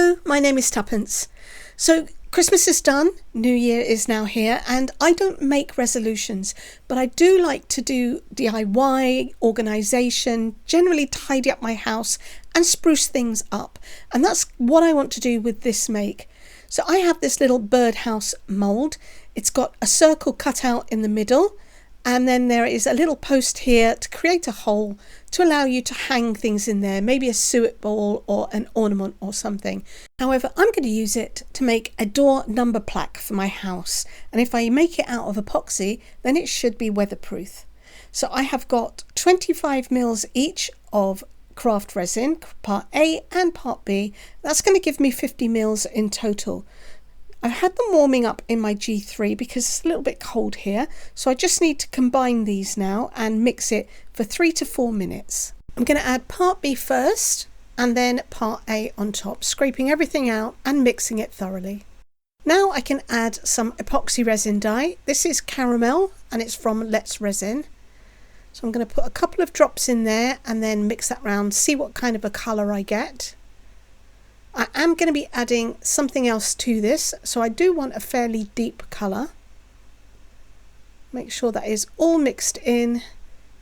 Hello, my name is Tuppence. So Christmas is done, New Year is now here, and I don't make resolutions, but I do like to do DIY, organisation, generally tidy up my house and spruce things up. And that's what I want to do with this make. So I have this little birdhouse mould. It's got a circle cut out in the middle, and then there is a little post here to create a hole to allow you to hang things in there, maybe a suet ball or an ornament or something. However, I'm going to use it to make a door number plaque for my house. And if I make it out of epoxy, then it should be weatherproof. So I have got 25 mils each of craft resin, part A and part B. That's going to give me 50 mils in total. I've had them warming up in my G3 because it's a little bit cold here, so I just need to combine these now and mix it for 3 to 4 minutes. I'm going to add part B first and then part A on top, scraping everything out and mixing it thoroughly. Now I can add some epoxy resin dye. This is caramel and it's from Let's Resin. So I'm going to put a couple of drops in there and then mix that round, see what kind of a colour I get. I am going to be adding something else to this, so I do want a fairly deep colour. Make sure that is all mixed in,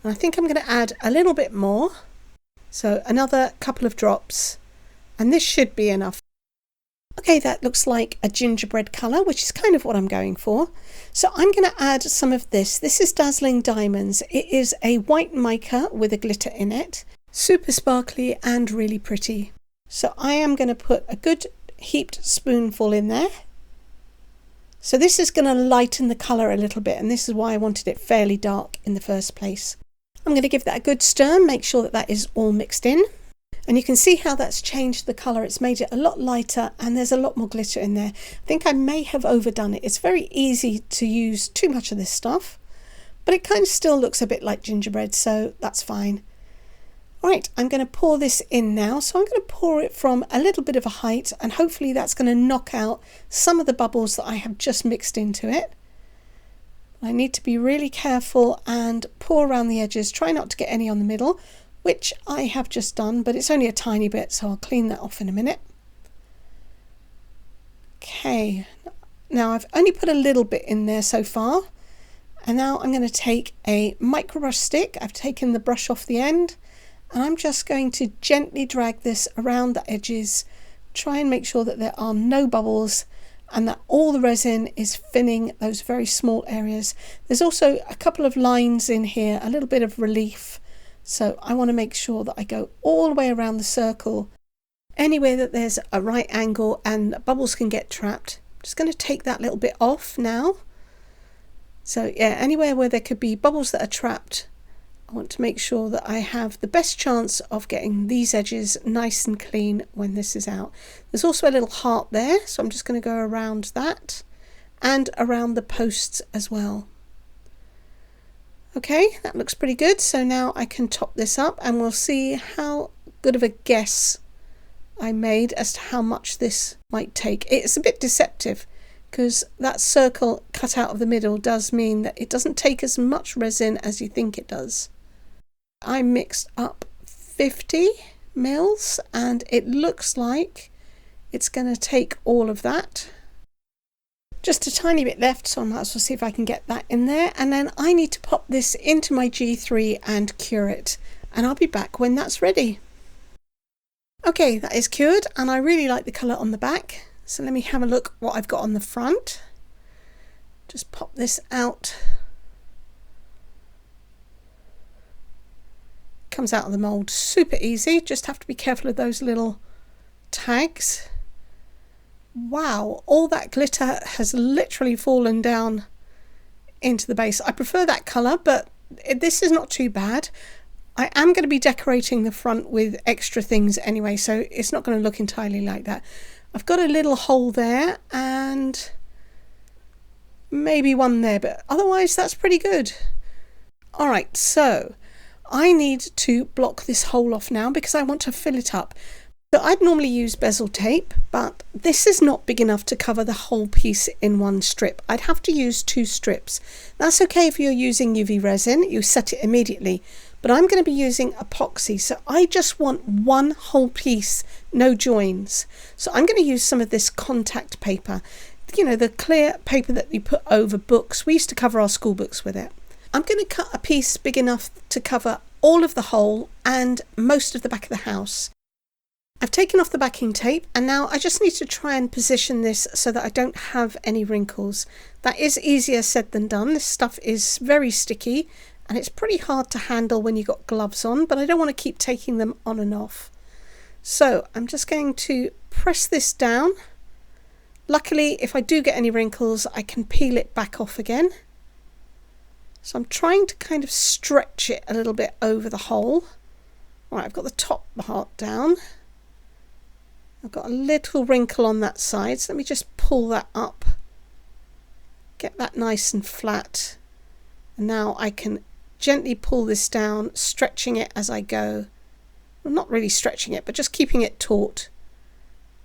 and I think I'm going to add a little bit more. So another couple of drops, and this should be enough. Okay, that looks like a gingerbread colour, which is kind of what I'm going for. So I'm going to add some of this. This is Dazzling Diamonds. It is a white mica with a glitter in it. Super sparkly and really pretty. So I am going to put a good heaped spoonful in there. So this is going to lighten the colour a little bit, and this is why I wanted it fairly dark in the first place. I'm going to give that a good stir, make sure that that is all mixed in. And you can see how that's changed the colour. It's made it a lot lighter and there's a lot more glitter in there. I think I may have overdone it. It's very easy to use too much of this stuff, but it kind of still looks a bit like gingerbread, so that's fine. Right, I'm going to pour this in now. So I'm going to pour it from a little bit of a height, and hopefully that's going to knock out some of the bubbles that I have just mixed into it. I need to be really careful and pour around the edges. Try not to get any on the middle, which I have just done, but it's only a tiny bit, so I'll clean that off in a minute. Okay, now I've only put a little bit in there so far, and now I'm going to take a micro brush stick. I've taken the brush off the end, and I'm just going to gently drag this around the edges, try and make sure that there are no bubbles and that all the resin is filling those very small areas. There's also a couple of lines in here, a little bit of relief, so I want to make sure that I go all the way around the circle. Anywhere that there's a right angle and bubbles can get trapped, I'm just going to take that little bit off now. So yeah, anywhere where there could be bubbles that are trapped, I want to make sure that I have the best chance of getting these edges nice and clean when this is out. There's also a little heart there, so I'm just going to go around that and around the posts as well. Okay, that looks pretty good. So now I can top this up and we'll see how good of a guess I made as to how much this might take. It's a bit deceptive because that circle cut out of the middle does mean that it doesn't take as much resin as you think it does. I mixed up 50 mils and it looks like it's going to take all of that. Just a tiny bit left, so I might as well see if I can get that in there, and then I need to pop this into my G3 and cure it, and I'll be back when that's ready. Okay, that is cured and I really like the colour on the back, so let me have a look what I've got on the front. Just pop this out. Comes out of the mould super easy, just have to be careful of those little tags. Wow, all that glitter has literally fallen down into the base. I prefer that colour, but this is not too bad. I am going to be decorating the front with extra things anyway, so it's not going to look entirely like that. I've got a little hole there and maybe one there, but otherwise that's pretty good. Alright, so I need to block this hole off now because I want to fill it up. So I'd normally use bezel tape, but this is not big enough to cover the whole piece in one strip. I'd have to use 2 strips. That's okay if you're using UV resin, you set it immediately. but I'm going to be using epoxy, so I just want one whole piece, no joins. So I'm going to use some of this contact paper, you know, the clear paper that you put over books. We used to cover our school books with it. I'm going to cut a piece big enough to cover all of the hole and most of the back of the house. I've taken off the backing tape, and now I just need to try and position this so that I don't have any wrinkles. That is easier said than done. This stuff is very sticky and it's pretty hard to handle when you've got gloves on, but I don't want to keep taking them on and off. So I'm just going to press this down. Luckily, if I do get any wrinkles, I can peel it back off again. So I'm trying to kind of stretch it a little bit over the hole. Right, I've got the top part down. I've got a little wrinkle on that side, so let me just pull that up. Get that nice and flat. And now I can gently pull this down, stretching it as I go. Well, not really stretching it, but just keeping it taut.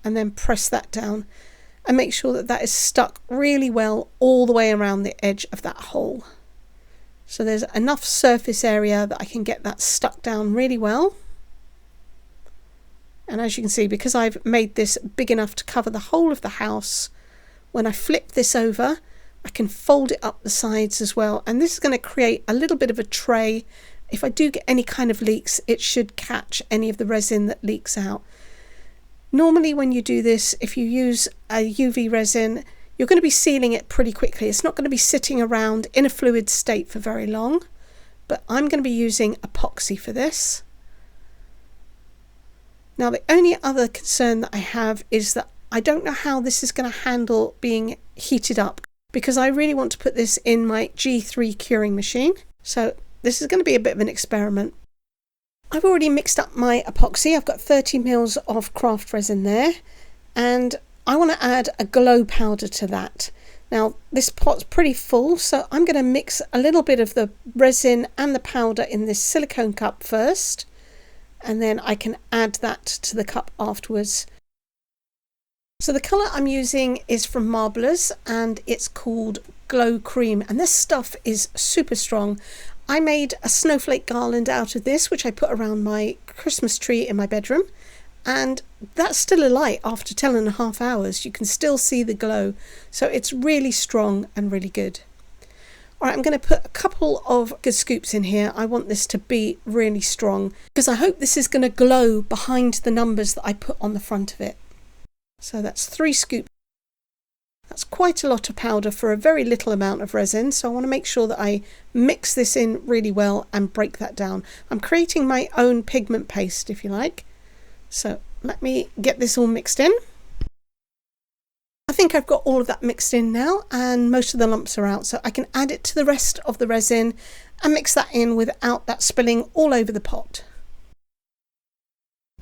And then press that down and make sure that that is stuck really well all the way around the edge of that hole. So there's enough surface area that I can get that stuck down really well. And as you can see, because I've made this big enough to cover the whole of the house, when I flip this over, I can fold it up the sides as well. And this is going to create a little bit of a tray. If I do get any kind of leaks, it should catch any of the resin that leaks out. Normally when you do this, if you use a UV resin, you're going to be sealing it pretty quickly. It's not going to be sitting around in a fluid state for very long. But I'm going to be using epoxy for this. Now, the only other concern that I have is that I don't know how this is going to handle being heated up, because I really want to put this in my G3 curing machine. So this is going to be a bit of an experiment. I've already mixed up my epoxy. I've got 30 mils of craft resin there, and I want to add a glow powder to that. Now, this pot's pretty full, so I'm going to mix a little bit of the resin and the powder in this silicone cup first. And then I can add that to the cup afterwards. So the colour I'm using is from Marblers, and it's called Glow Cream, and this stuff is super strong. I made a snowflake garland out of this, which I put around my Christmas tree in my bedroom, and that's still alight after 10.5 hours. You can still see the glow, so it's really strong and really good. Alright, I'm going to put a couple of good scoops in here. I want this to be really strong because I hope this is going to glow behind the numbers that I put on the front of it. So that's 3 scoops. That's quite a lot of powder for a very little amount of resin, so I want to make sure that I mix this in really well and break that down. I'm creating my own pigment paste, if you like. So let me get this all mixed in. I think I've got all of that mixed in now, and most of the lumps are out, so I can add it to the rest of the resin and mix that in without that spilling all over the pot.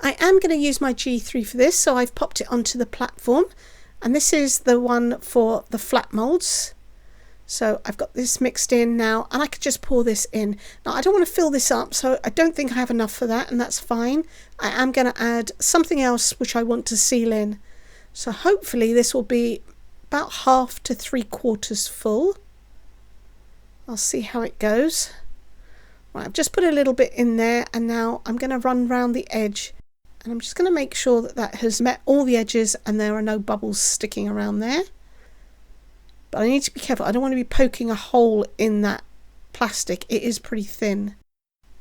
I am going to use my G3 for this, so I've popped it onto the platform, and this is the one for the flat moulds. So I've got this mixed in now, and I could just pour this in. Now I don't want to fill this up, so I don't think I have enough for that, and that's fine. I am going to add something else which I want to seal in. So hopefully this will be about 1/2 to 3/4 full. I'll see how it goes. Right, I've just put a little bit in there, and now I'm going to run round the edge, and I'm just going to make sure that that has met all the edges and there are no bubbles sticking around there. But I need to be careful. I don't want to be poking a hole in that plastic. It is pretty thin.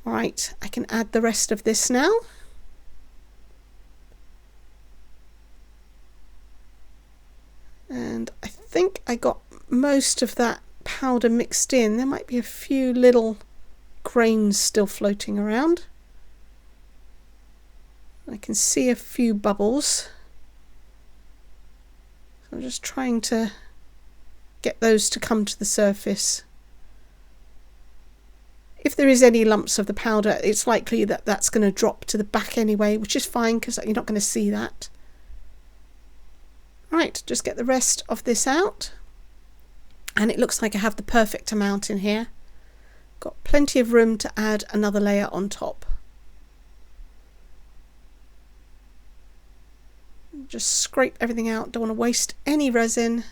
Right, I can add the rest of this now. And I think I got most of that powder mixed in. There might be a few little grains still floating around. I can see a few bubbles. So I'm just trying to get those to come to the surface. If there is any lumps of the powder, it's likely that that's going to drop to the back anyway, which is fine because you're not going to see that. Right, just get the rest of this out, and it looks like I have the perfect amount in here. Got plenty of room to add another layer on top. Just scrape everything out, don't want to waste any resin.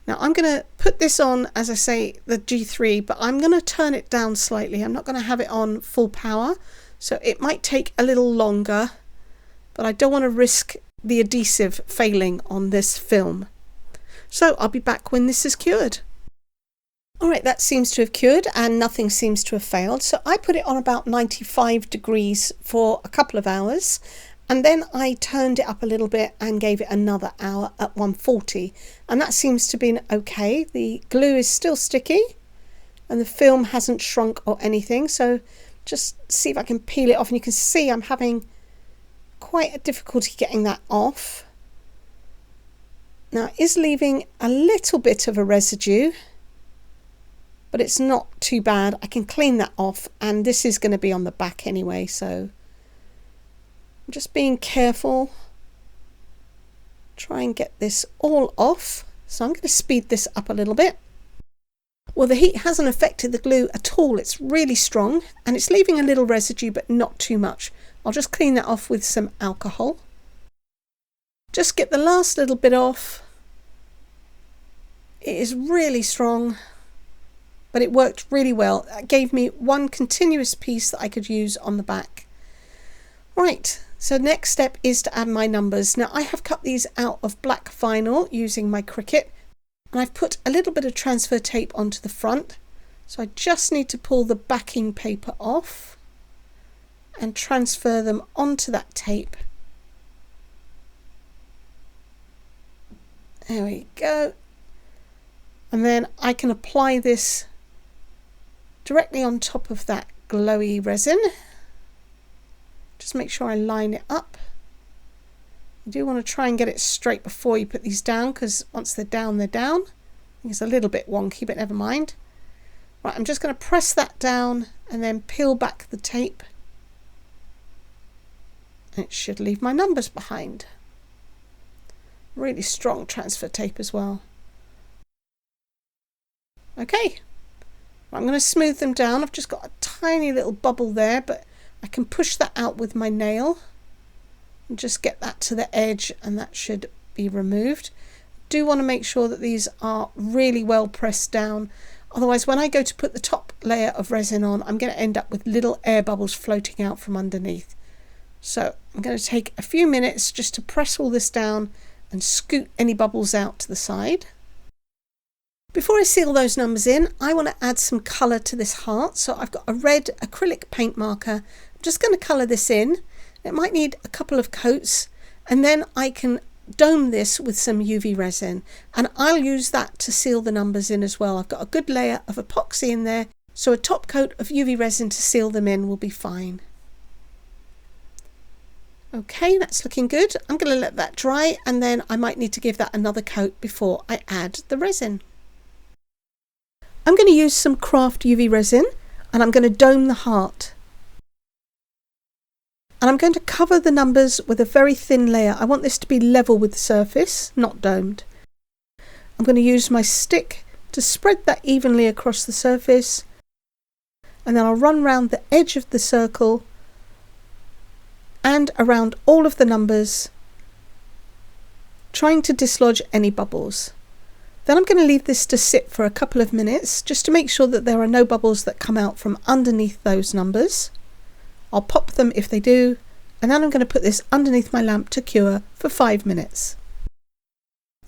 Now I'm going to put this on, as I say, the G3, but I'm going to turn it down slightly. I'm not going to have it on full power, so it might take a little longer, but I don't want to risk the adhesive failing on this film. So I'll be back when this is cured. Alright, that seems to have cured and nothing seems to have failed. So I put it on about 95 degrees for a couple of hours, and then I turned it up a little bit and gave it another hour at 140, and that seems to be okay. The glue is still sticky and the film hasn't shrunk or anything, so just see if I can peel it off, and you can see I'm having quite a difficulty getting that off. Now it is leaving a little bit of a residue, but it's not too bad. I can clean that off, and this is going to be on the back anyway, so I'm just being careful. Try and get this all off. So I'm going to speed this up a little bit. Well, the heat hasn't affected the glue at all. It's really strong and it's leaving a little residue, but not too much. I'll just clean that off with some alcohol. Just get the last little bit off. It is really strong, but it worked really well. It gave me one continuous piece that I could use on the back. Right, so next step is to add my numbers. Now I have cut these out of black vinyl using my Cricut, and I've put a little bit of transfer tape onto the front. So I just need to pull the backing paper off and transfer them onto that tape. There we go. And then I can apply this directly on top of that glowy resin. Just make sure I line it up. You do want to try and get it straight before you put these down, because once they're down, they're down. I think it's a little bit wonky, but never mind. Right, I'm just going to press that down and then peel back the tape. And it should leave my numbers behind. Really strong transfer tape as well. Okay, I'm going to smooth them down. I've just got a tiny little bubble there, but I can push that out with my nail and just get that to the edge, and that should be removed. Do want to make sure that these are really well pressed down, otherwise when I go to put the top layer of resin on, I'm going to end up with little air bubbles floating out from underneath. So I'm going to take a few minutes just to press all this down and scoot any bubbles out to the side. Before I seal those numbers in, I want to add some colour to this heart. So I've got a red acrylic paint marker. I'm just going to colour this in. It might need a couple of coats, and then I can dome this with some UV resin, and I'll use that to seal the numbers in as well. I've got a good layer of epoxy in there, so a top coat of UV resin to seal them in will be fine. Okay, that's looking good. I'm going to let that dry, and then I might need to give that another coat before I add the resin. I'm going to use some craft UV resin, and I'm going to dome the heart. And I'm going to cover the numbers with a very thin layer. I want this to be level with the surface, not domed. I'm going to use my stick to spread that evenly across the surface, and then I'll run round the edge of the circle and around all of the numbers, trying to dislodge any bubbles. Then I'm going to leave this to sit for a couple of minutes just to make sure that there are no bubbles that come out from underneath those numbers. I'll pop them if they do, and then I'm going to put this underneath my lamp to cure for 5 minutes.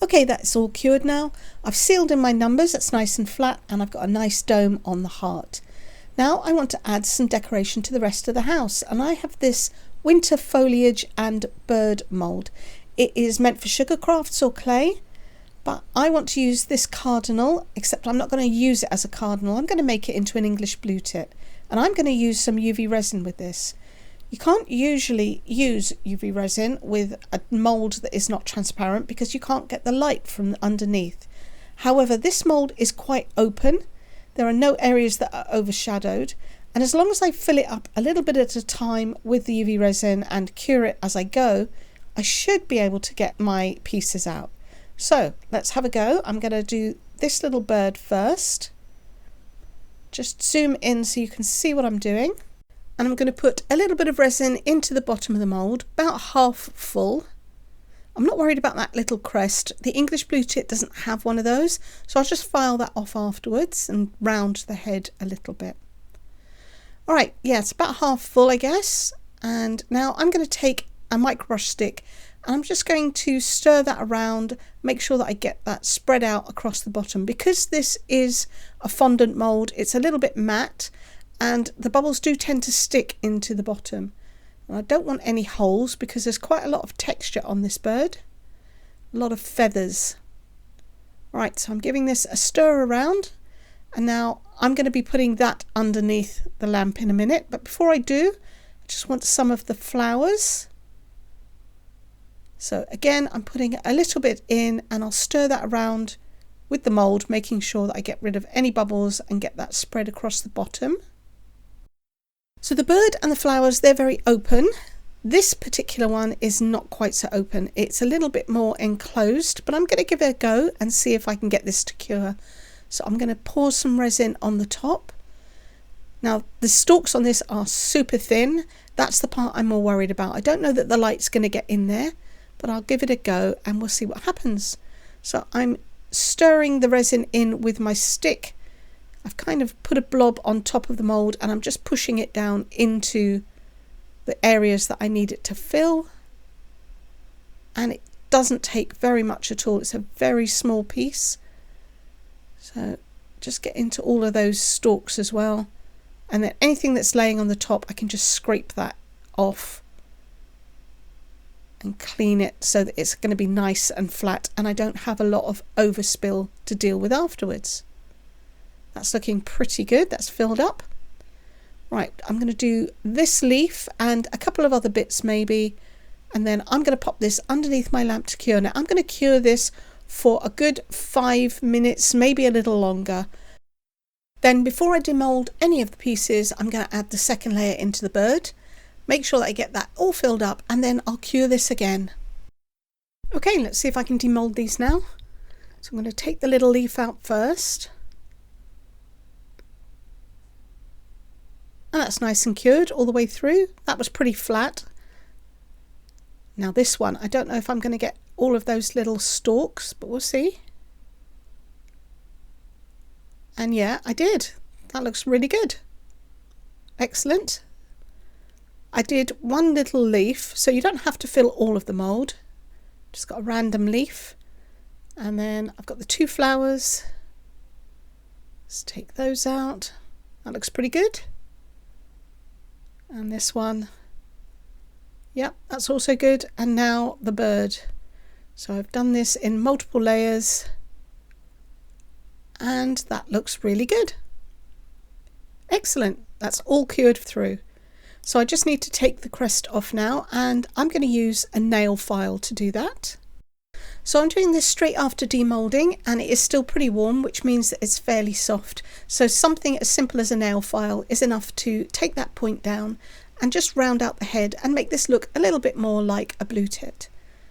Okay, that's all cured now. I've sealed in my numbers, that's nice and flat, and I've got a nice dome on the heart. Now I want to add some decoration to the rest of the house, and I have this winter foliage and bird mould. It is meant for sugar crafts or clay, but I want to use this cardinal, except I'm not going to use it as a cardinal. I'm going to make it into an English blue tit, and I'm going to use some UV resin with this. You can't usually use UV resin with a mould that is not transparent because you can't get the light from underneath. However, this mould is quite open. There are no areas that are overshadowed, and as long as I fill it up a little bit at a time with the UV resin and cure it as I go, I should be able to get my pieces out. So let's have a go. I'm going to do this little bird first. Just zoom in so you can see what I'm doing. And I'm going to put a little bit of resin into the bottom of the mould, about half full. I'm not worried about that little crest. The English blue tip doesn't have one of those, so I'll just file that off afterwards and round the head a little bit. All right, yeah, it's about half full, I guess. And now I'm going to take a micro brush stick and I'm just going to stir that around, make sure that I get that spread out across the bottom. Because this is a fondant mould, it's a little bit matte and the bubbles do tend to stick into the bottom. And I don't want any holes because there's quite a lot of texture on this bird, a lot of feathers. Right, so I'm giving this a stir around, and now I'm going to be putting that underneath the lamp in a minute. But before I do, I just want some of the flowers. So again, I'm putting a little bit in and I'll stir that around with the mould, making sure that I get rid of any bubbles and get that spread across the bottom. So the bird and the flowers, they're very open. This particular one is not quite so open. It's a little bit more enclosed, but I'm going to give it a go and see if I can get this to cure. So I'm going to pour some resin on the top. Now the stalks on this are super thin. That's the part I'm more worried about. I don't know that the light's going to get in there, but I'll give it a go and we'll see what happens. So I'm stirring the resin in with my stick. I've kind of put a blob on top of the mould and I'm just pushing it down into the areas that I need it to fill. And it doesn't take very much at all. It's a very small piece. So just get into all of those stalks as well. And then anything that's laying on the top, I can just scrape that off and clean it so that it's going to be nice and flat and I don't have a lot of overspill to deal with afterwards. That's looking pretty good. That's filled up. Right, I'm going to do this leaf and a couple of other bits maybe, and then I'm going to pop this underneath my lamp to cure. Now I'm going to cure this for a good 5 minutes, maybe a little longer. Then before I demould any of the pieces, I'm going to add the second layer into the bird. Make sure that I get that all filled up and then I'll cure this again. Okay, let's see if I can demould these now. So I'm going to take the little leaf out first. And that's nice and cured all the way through. That was pretty flat. Now this one, I don't know if I'm going to get all of those little stalks, but we'll see. And yeah, I did. That looks really good. Excellent. I did one little leaf, so you don't have to fill all of the mould. Just got a random leaf. And then I've got the 2 flowers. Let's take those out. That looks pretty good. And this one, yep, that's also good. And now the bird. So I've done this in multiple layers and that looks really good. Excellent. That's all cured through. So I just need to take the crest off now and I'm going to use a nail file to do that. So I'm doing this straight after demoulding and it is still pretty warm, which means that it's fairly soft. So something as simple as a nail file is enough to take that point down and just round out the head and make this look a little bit more like a blue tit.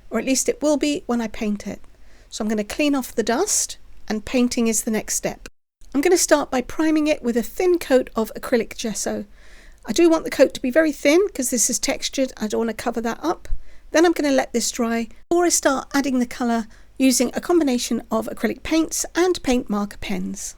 Or at least it will be when I paint it. So I'm going to clean off the dust and painting is the next step. I'm going to start by priming it with a thin coat of acrylic gesso. I do want the coat to be very thin because this is textured. I don't want to cover that up. Then I'm going to let this dry before I start adding the colour using a combination of acrylic paints and paint marker pens.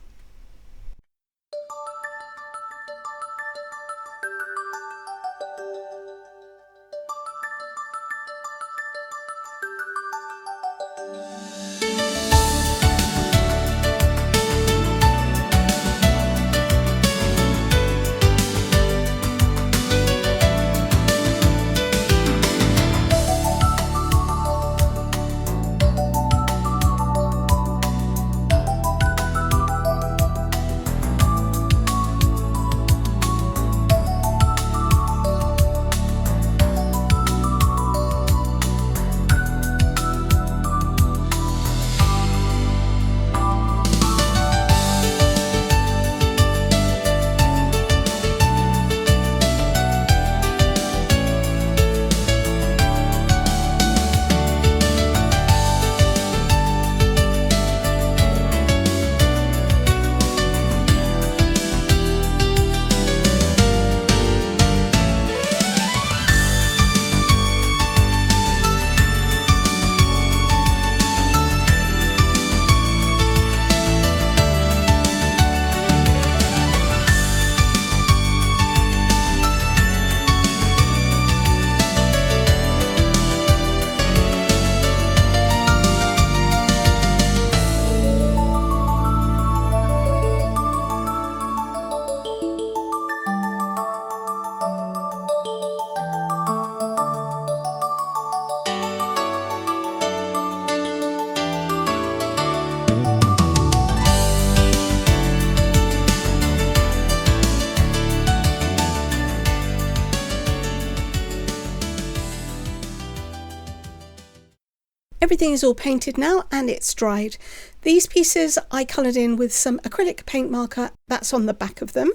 Everything is all painted now and it's dried. These pieces I coloured in with some acrylic paint marker that's on the back of them.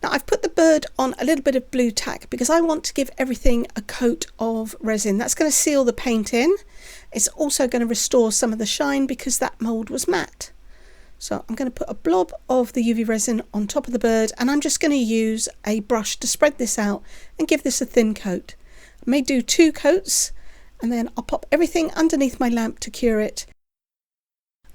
Now I've put the bird on a little bit of blue tack because I want to give everything a coat of resin. That's going to seal the paint in. It's also going to restore some of the shine because that mould was matte. So I'm going to put a blob of the UV resin on top of the bird, and I'm just going to use a brush to spread this out and give this a thin coat. I may do 2 coats, and then I'll pop everything underneath my lamp to cure it.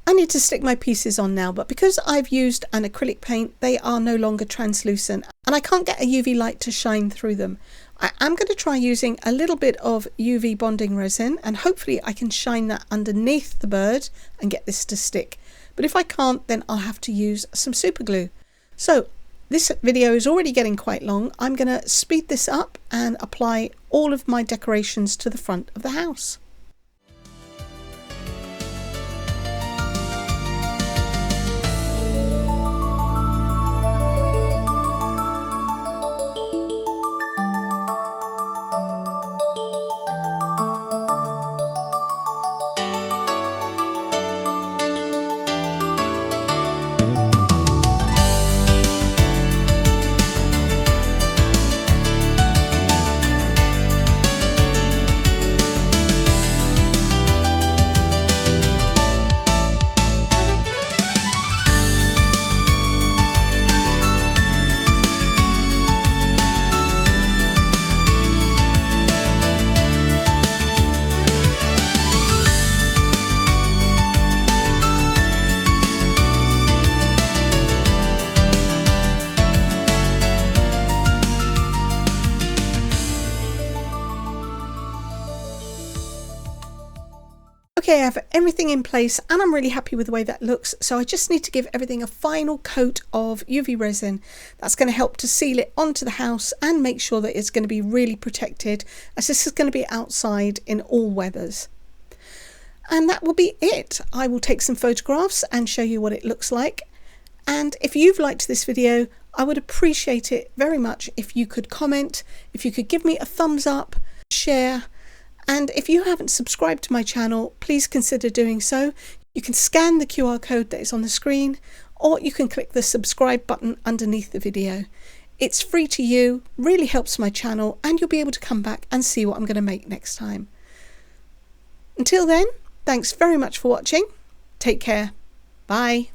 I need to stick my pieces on now, but because I've used an acrylic paint, they are no longer translucent and I can't get a UV light to shine through them. I am going to try using a little bit of UV bonding resin, and hopefully I can shine that underneath the bird and get this to stick. But if I can't, then I'll have to use some super glue. So this video is already getting quite long. I'm going to speed this up and apply all of my decorations to the front of the house. Okay, I have everything in place and I'm really happy with the way that looks, so I just need to give everything a final coat of UV resin. That's going to help to seal it onto the house and make sure that it's going to be really protected, as this is going to be outside in all weathers. And that will be it. I will take some photographs and show you what it looks like. And if you've liked this video, I would appreciate it very much if you could comment, if you could give me a thumbs up, share. And if you haven't subscribed to my channel, please consider doing so. You can scan the QR code that is on the screen, or you can click the subscribe button underneath the video. It's free to you, really helps my channel, and you'll be able to come back and see what I'm going to make next time. Until then, thanks very much for watching. Take care. Bye.